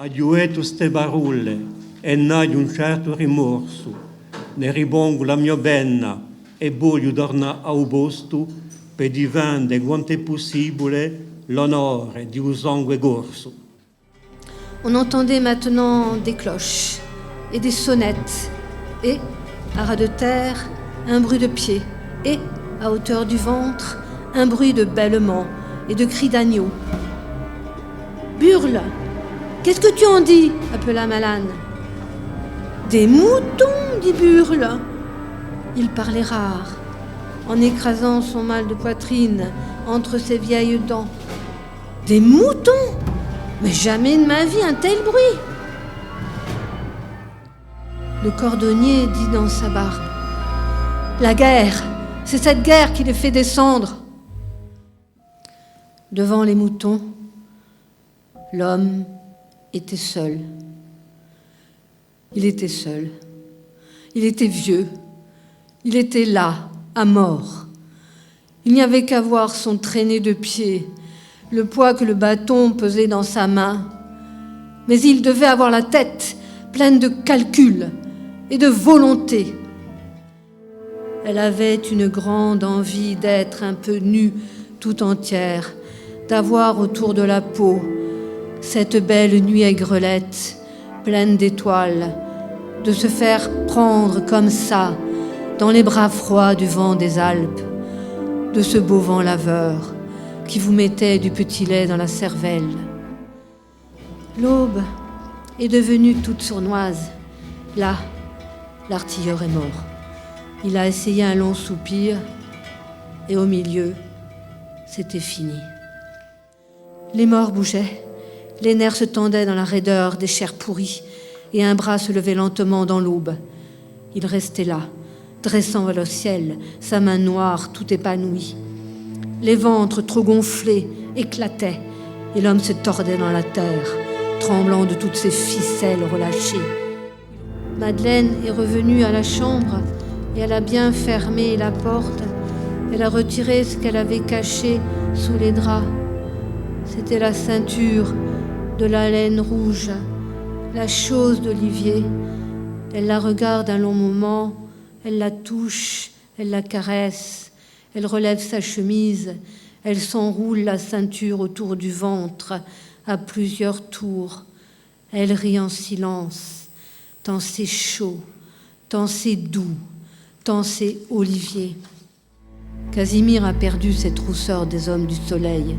Adiueto ste barulle, e n'hai un certo rimorso, ne ribongo la mia benna, e voglio tornare a posto per diventare quanto è possibile l'onore di un sangue gorso. On entendait maintenant des cloches et des sonnettes, et, à ras de terre, un bruit de pied, et, à hauteur du ventre, un bruit de bêlement et de cris d'agneau. « Burle, qu'est-ce que tu en dis ?» appela Malane. « Des moutons, dit Burle. » Il parlait rare, en écrasant son mal de poitrine entre ses vieilles dents. « Des moutons ? Mais jamais de ma vie un tel bruit !» Le cordonnier dit dans sa barbe : « La guerre, c'est cette guerre qui les fait descendre. » Devant les moutons, l'homme était seul. Il était seul. Il était vieux. Il était là, à mort. Il n'y avait qu'à voir son traîné de pied, le poids que le bâton pesait dans sa main. Mais il devait avoir la tête pleine de calculs et de volonté. Elle avait une grande envie d'être un peu nue tout entière, d'avoir autour de la peau cette belle nuit aigrelette, pleine d'étoiles, de se faire prendre comme ça dans les bras froids du vent des Alpes, de ce beau vent laveur qui vous mettait du petit lait dans la cervelle. L'aube est devenue toute sournoise. Là, l'artilleur est mort. Il a essayé un long soupir et au milieu, c'était fini. Les morts bougeaient, les nerfs se tendaient dans la raideur des chairs pourries et un bras se levait lentement dans l'aube. Il restait là, dressant vers le ciel sa main noire tout épanouie. Les ventres trop gonflés éclataient et l'homme se tordait dans la terre, tremblant de toutes ses ficelles relâchées. Madeleine est revenue à la chambre et elle a bien fermé la porte. Elle a retiré ce qu'elle avait caché sous les draps. C'était la ceinture de la laine rouge, la chose d'Olivier. Elle la regarde un long moment, elle la touche, elle la caresse, elle relève sa chemise, elle s'enroule la ceinture autour du ventre à plusieurs tours. Elle rit en silence, tant c'est chaud, tant c'est doux, tant c'est Olivier. Casimir a perdu cette rousseur des hommes du soleil.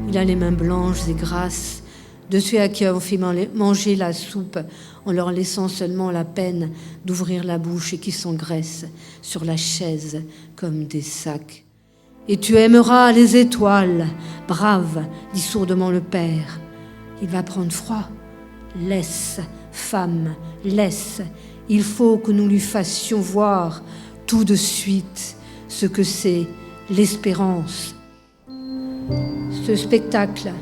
Il a les mains blanches et grasses de ceux à qui on fait manger la soupe en leur laissant seulement la peine d'ouvrir la bouche et qui s'engraissent sur la chaise comme des sacs. « Et tu aimeras les étoiles, brave, dit sourdement le père. Il va prendre froid. Laisse, femme, laisse. Il faut que nous lui fassions voir tout de suite ce que c'est l'espérance. » Ce spectacle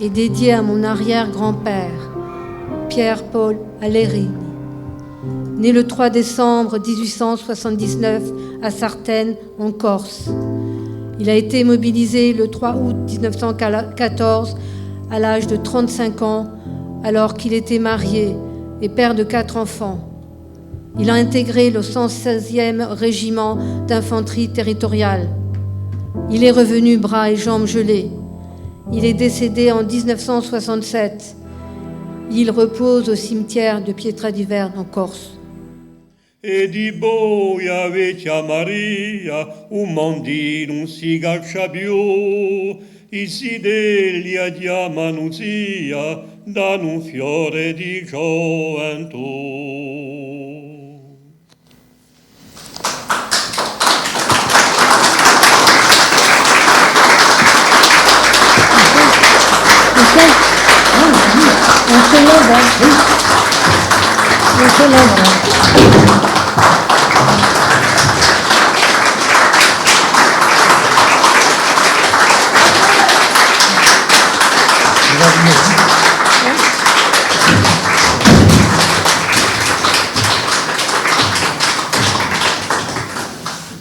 est dédié à mon arrière-grand-père, Pierre-Paul Allérini, né le 3 décembre 1879 à Sartène, en Corse. Il a été mobilisé le 3 août 1914 à l'âge de 35 ans, alors qu'il était marié et père de 4 enfants. Il a intégré le 116e régiment d'infanterie territoriale. Il est revenu bras et jambes gelés. Il est décédé en 1967. Il repose au cimetière de Pietradiverne en Corse. E di boia vecchia Maria, un mondino non si gaccia più, i sidelia di Amanuzia, danno un fiore di gioventù. On se lève.